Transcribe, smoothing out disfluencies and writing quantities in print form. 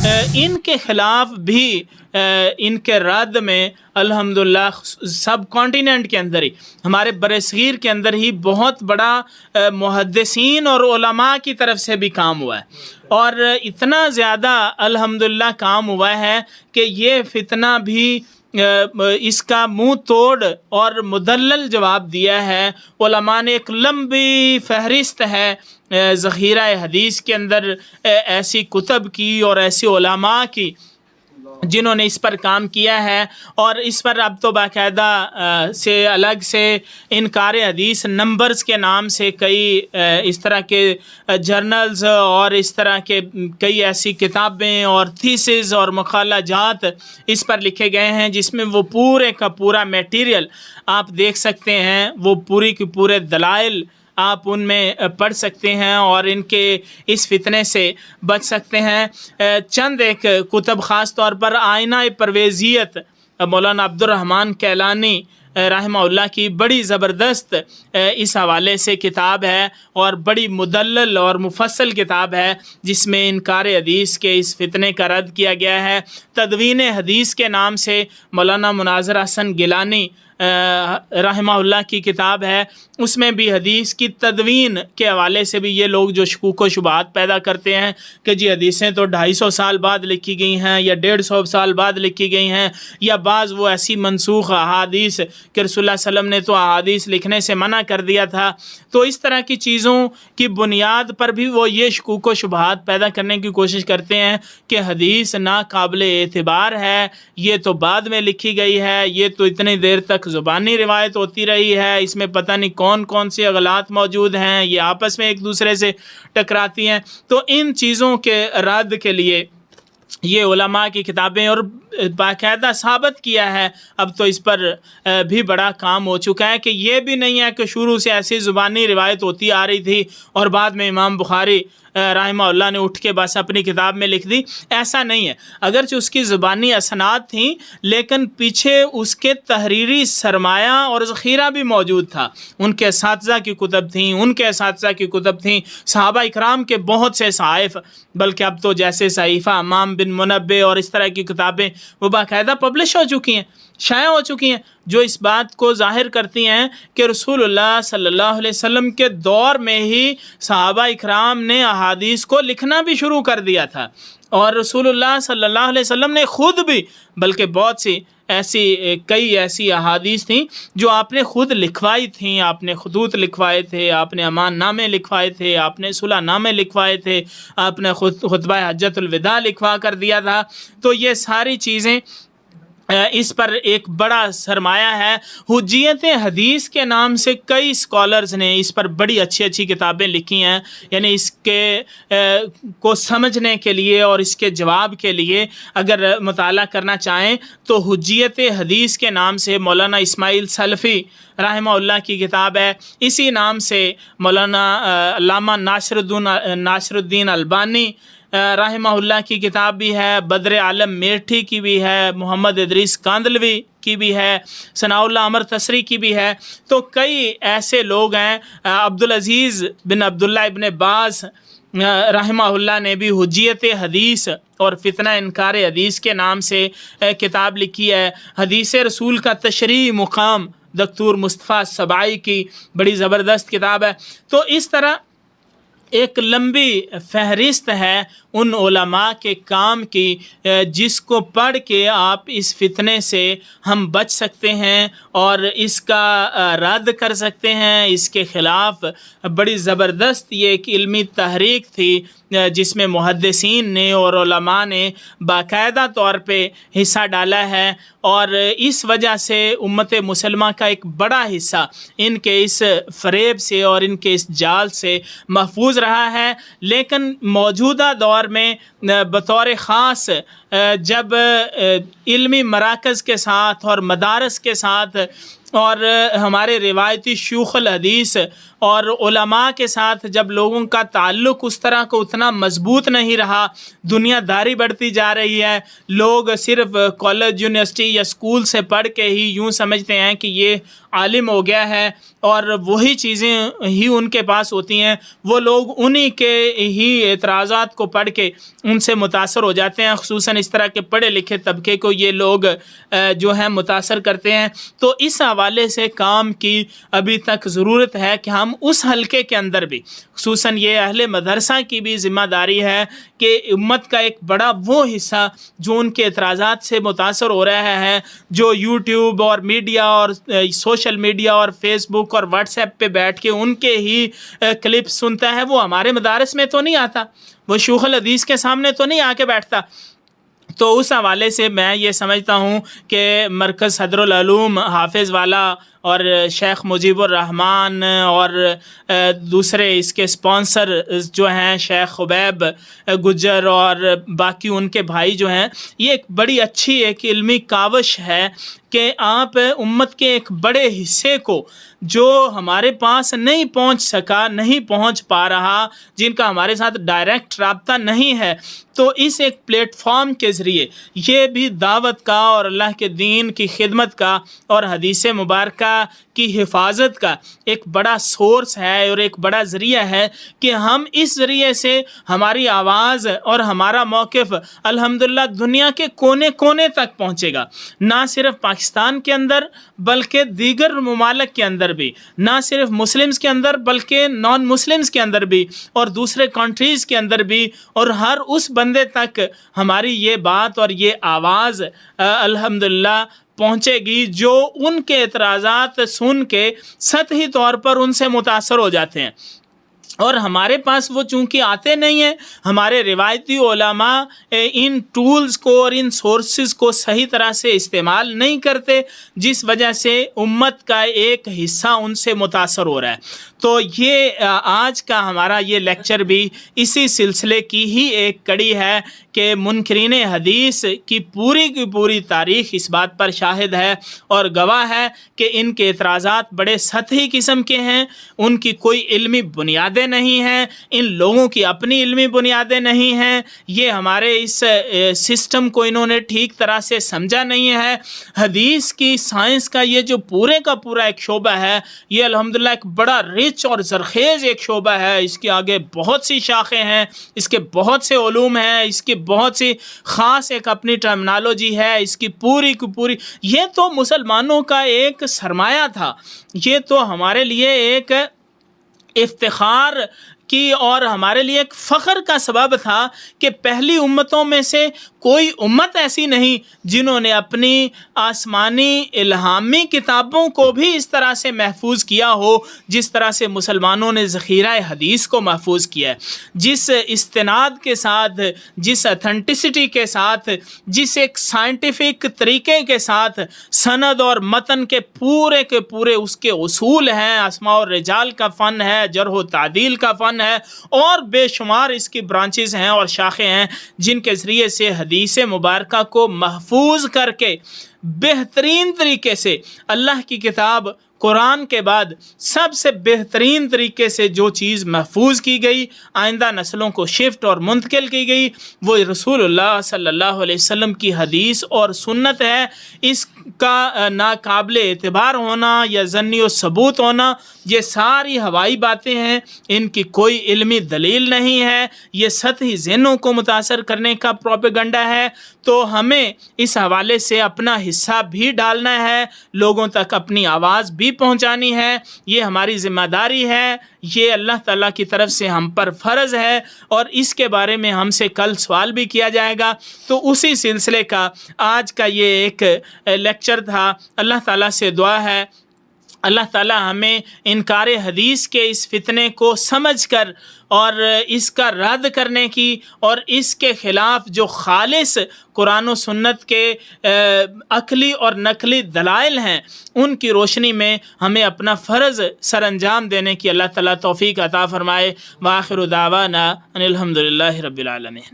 ان کے خلاف بھی ان کے رد میں الحمدللہ سب کانٹیننٹ کے اندر ہی، ہمارے برصغیر کے اندر ہی بہت بڑا محدثین اور علماء کی طرف سے بھی کام ہوا ہے، اور اتنا زیادہ الحمدللہ کام ہوا ہے کہ یہ فتنہ بھی اس کا منہ توڑ اور مدلل جواب دیا ہے۔ علماء نے ایک لمبی فہرست ہے ذخیرہ حدیث کے اندر ایسی کتب کی اور ایسی علماء کی جنہوں نے اس پر کام کیا ہے، اور اس پر اب تو باقاعدہ سے الگ سے انکار حدیث نمبرز کے نام سے کئی اس طرح کے جرنلز اور اس طرح کے کئی ایسی کتابیں اور تھیسز اور مقالہ جات اس پر لکھے گئے ہیں، جس میں وہ پورے کا پورا میٹیریل آپ دیکھ سکتے ہیں، وہ پوری کی پورے دلائل آپ ان میں پڑھ سکتے ہیں اور ان کے اس فتنے سے بچ سکتے ہیں۔ چند ایک کتب خاص طور پر آئینہ پرویزیت مولانا عبد الرحمن کیلانی رحمہ اللہ کی بڑی زبردست اس حوالے سے کتاب ہے اور بڑی مدلل اور مفصل کتاب ہے، جس میں انکار حدیث کے اس فتنے کا رد کیا گیا ہے۔ تدوین حدیث کے نام سے مولانا مناظر حسن گیلانی رحمہ اللہ کی کتاب ہے، اس میں بھی حدیث کی تدوین کے حوالے سے بھی یہ لوگ جو شکوک و شبہات پیدا کرتے ہیں کہ جی حدیثیں تو 250 سال بعد لکھی گئی ہیں یا 150 سال بعد لکھی گئی ہیں، یا بعض وہ ایسی منسوخ احادیث کہ رسول اللہ صلی اللہ علیہ وسلم نے تو احادیث لکھنے سے منع کر دیا تھا، تو اس طرح کی چیزوں کی بنیاد پر بھی وہ یہ شکوک و شبہات پیدا کرنے کی کوشش کرتے ہیں کہ حدیث ناقابل اعتبار ہے، یہ تو بعد میں لکھی گئی ہے، یہ تو اتنی دیر تک زبانی روایت ہوتی رہی ہے، اس میں پتہ نہیں کون کون سے اغلاط موجود ہیں، یہ آپس میں ایک دوسرے سے ٹکراتی ہیں۔ تو ان چیزوں کے رد کے لیے یہ علماء کی کتابیں اور باقاعدہ ثابت کیا ہے، اب تو اس پر بھی بڑا کام ہو چکا ہے کہ یہ بھی نہیں ہے کہ شروع سے ایسی زبانی روایت ہوتی آ رہی تھی اور بعد میں امام بخاری رحمہ اللہ نے اٹھ کے بس اپنی کتاب میں لکھ دی، ایسا نہیں ہے۔ اگرچہ اس کی زبانی اسناد تھیں لیکن پیچھے اس کے تحریری سرمایہ اور ذخیرہ بھی موجود تھا، ان کے اساتذہ کی کتب تھیں، ان کے اساتذہ کی کتب تھیں، صحابہ اکرام کے بہت سے صحائف، بلکہ اب تو جیسے صحیفہ امام بن منبع اور اس طرح کی کتابیں وہ باقاعدہ پبلش ہو چکی ہیں، شائع ہو چکی ہیں، جو اس بات کو ظاہر کرتی ہیں کہ رسول اللہ صلی اللہ علیہ وسلم کے دور میں ہی صحابہ اکرام نے احادیث کو لکھنا بھی شروع کر دیا تھا، اور رسول اللہ صلی اللہ علیہ وسلم نے خود بھی بلکہ بہت سی کئی ایسی احادیث تھیں جو آپ نے خود لکھوائی تھیں، آپ نے خطوط لکھوائے تھے، آپ نے امان نامے لکھوائے تھے، آپ نے صلح نامے لکھوائے تھے، آپ نے خطبہ حجۃ الوداع لکھوا کر دیا تھا۔ تو یہ ساری چیزیں اس پر ایک بڑا سرمایہ ہے۔ حجیت حدیث کے نام سے کئی اسکالرز نے اس پر بڑی اچھی اچھی کتابیں لکھی ہیں، یعنی اس کے کو سمجھنے کے لیے اور اس کے جواب کے لیے اگر مطالعہ کرنا چاہیں تو حجیت حدیث کے نام سے مولانا اسماعیل سلفی رحمہ اللہ کی کتاب ہے، اسی نام سے مولانا علامہ ناصر الدین البانی رحمہ اللہ کی کتاب بھی ہے، بدر عالم میرٹھی کی بھی ہے، محمد ادریس کاندلوی کی بھی ہے، ثناء اللہ عمر تسری کی بھی ہے۔ تو کئی ایسے لوگ ہیں، عبدالعزیز بن عبداللہ ابن باز رحمہ اللہ نے بھی حجیت حدیث اور فتنہ انکار حدیث کے نام سے کتاب لکھی ہے۔ حدیث رسول کا تشریح مقام دکتور مصطفیٰ سبائی کی بڑی زبردست کتاب ہے۔ تو اس طرح ایک لمبی فہرست ہے ان علماء کے کام کی جس کو پڑھ کے آپ اس فتنے سے ہم بچ سکتے ہیں اور اس کا رد کر سکتے ہیں، اس کے خلاف بڑی زبردست یہ ایک علمی تحریک تھی جس میں محدثین نے اور علماء نے باقاعدہ طور پہ حصہ ڈالا ہے، اور اس وجہ سے امت مسلمہ کا ایک بڑا حصہ ان کے اس فریب سے اور ان کے اس جال سے محفوظ رہا ہے۔ لیکن موجودہ دور میں بطور خاص جب علمی مراکز کے ساتھ اور مدارس کے ساتھ اور ہمارے روایتی شیوخ الحدیث اور علماء کے ساتھ جب لوگوں کا تعلق اس طرح کو اتنا مضبوط نہیں رہا، دنیا داری بڑھتی جا رہی ہے، لوگ صرف کالج یونیورسٹی یا اسکول سے پڑھ کے ہی یوں سمجھتے ہیں کہ یہ عالم ہو گیا ہے اور وہی چیزیں ہی ان کے پاس ہوتی ہیں، وہ لوگ انہی کے ہی اعتراضات کو پڑھ کے ان سے متاثر ہو جاتے ہیں، خصوصاً اس طرح کے پڑھے لکھے طبقے کو یہ لوگ جو ہیں متاثر کرتے ہیں۔ تو اس حوالے سے کام کی ابھی تک ضرورت ہے کہ ہم اس حلقے کے اندر بھی، خصوصاً یہ اہل مدرسہ کی بھی ذمہ داری ہے کہ امت کا ایک بڑا وہ حصہ جو ان کے اعتراضات سے متاثر ہو رہا ہے، جو یوٹیوب اور میڈیا اور سوشل میڈیا اور فیس بک اور واٹس ایپ پہ بیٹھ کے ان کے ہی کلپ سنتا ہے، وہ ہمارے مدارس میں تو نہیں آتا، وہ شیوخ الحدیث کے سامنے تو نہیں آ کے بیٹھتا۔ تو اس حوالے سے میں یہ سمجھتا ہوں کہ مرکز صدر العلوم حافظ والا اور شیخ مجیب الرحمن اور دوسرے اس کے سپانسر جو ہیں شیخ خبیب گجر اور باقی ان کے بھائی جو ہیں، یہ ایک بڑی اچھی ایک علمی کاوش ہے کہ آپ امت کے ایک بڑے حصے کو جو ہمارے پاس نہیں پہنچ سکا، نہیں پہنچ پا رہا، جن کا ہمارے ساتھ ڈائریکٹ رابطہ نہیں ہے، تو اس ایک پلیٹ فارم کے ذریعے یہ بھی دعوت کا اور اللہ کے دین کی خدمت کا اور حدیث مبارکہ کی حفاظت کا ایک بڑا سورس ہے اور ایک بڑا ذریعہ ہے کہ ہم اس ذریعے سے ہماری آواز اور ہمارا موقف الحمدللہ دنیا کے کونے کونے تک پہنچے گا، نہ صرف پاکستان کے اندر بلکہ دیگر ممالک کے اندر بھی، نہ صرف مسلمز کے اندر بلکہ نان مسلمز کے اندر بھی اور دوسرے کنٹریز کے اندر بھی، اور ہر اس بندے تک ہماری یہ بات اور یہ آواز الحمدللہ پہنچے گی جو ان کے اعتراضات سن کے سطحی طور پر ان سے متاثر ہو جاتے ہیں۔ اور ہمارے پاس وہ چونکہ آتے نہیں ہیں، ہمارے روایتی علماء ان ٹولز کو اور ان سورسز کو صحیح طرح سے استعمال نہیں کرتے، جس وجہ سے امت کا ایک حصہ ان سے متاثر ہو رہا ہے۔ تو یہ آج کا ہمارا یہ لیکچر بھی اسی سلسلے کی ہی ایک کڑی ہے کہ منکرین حدیث کی پوری تاریخ اس بات پر شاہد ہے اور گواہ ہے کہ ان کے اعتراضات بڑے سطحی قسم کے ہیں، ان کی کوئی علمی بنیادیں نہیں ہیں، ان لوگوں کی اپنی علمی بنیادیں نہیں ہیں، یہ ہمارے اس سسٹم کو انہوں نے ٹھیک طرح سے سمجھا نہیں ہے۔ حدیث کی سائنس کا یہ جو پورے کا پورا ایک شعبہ ہے، یہ الحمدللہ ایک بڑا رچ اور زرخیز ایک شعبہ ہے، اس کے آگے بہت سی شاخیں ہیں، اس کے بہت سے علوم ہیں، اس کی بہت سی خاص ایک اپنی ٹرمنالوجی ہے، اس کی پوری کی پوری، یہ تو مسلمانوں کا ایک سرمایہ تھا، یہ تو ہمارے لیے ایک افتخار کی اور ہمارے لیے ایک فخر کا سبب تھا کہ پہلی امتوں میں سے کوئی امت ایسی نہیں جنہوں نے اپنی آسمانی الہامی کتابوں کو بھی اس طرح سے محفوظ کیا ہو جس طرح سے مسلمانوں نے ذخیرہ حدیث کو محفوظ کیا ہے، جس استناد کے ساتھ، جس اتھینٹسٹی کے ساتھ، جس ایک سائنٹیفک طریقے کے ساتھ سند اور متن کے پورے اس کے اصول ہیں، اسماء اور رجال کا فن ہے، جرح و تعدیل کا فن ہے، اور بے شمار اس کی برانچز ہیں اور شاخیں ہیں جن کے ذریعے سے حدیث مبارکہ کو محفوظ کر کے بہترین طریقے سے اللہ کی کتاب قرآن کے بعد سب سے بہترین طریقے سے جو چیز محفوظ کی گئی، آئندہ نسلوں کو شفٹ اور منتقل کی گئی، وہ رسول اللہ صلی اللہ علیہ وسلم کی حدیث اور سنت ہے۔ اس کا ناقابل اعتبار ہونا یا ظنی و ثبوت ہونا، یہ ساری ہوائی باتیں ہیں، ان کی کوئی علمی دلیل نہیں ہے، یہ سطحی ذہنوں کو متاثر کرنے کا پروپیگنڈا ہے۔ تو ہمیں اس حوالے سے اپنا حصہ بھی ڈالنا ہے، لوگوں تک اپنی آواز بھی پہنچانی ہے، یہ ہماری ذمہ داری ہے، یہ اللہ تعالیٰ کی طرف سے ہم پر فرض ہے، اور اس کے بارے میں ہم سے کل سوال بھی کیا جائے گا۔ تو اسی سلسلے کا آج کا یہ ایک لیکچر تھا۔ اللہ تعالیٰ سے دعا ہے اللہ تعالیٰ ہمیں انکار حدیث کے اس فتنے کو سمجھ کر اور اس کا رد کرنے کی اور اس کے خلاف جو خالص قرآن و سنت کے عقلی اور نقلی دلائل ہیں ان کی روشنی میں ہمیں اپنا فرض سر انجام دینے کی اللہ تعالیٰ توفیق عطا فرمائے۔ وآخر دعوانا ان الحمدللہ رب العالمین۔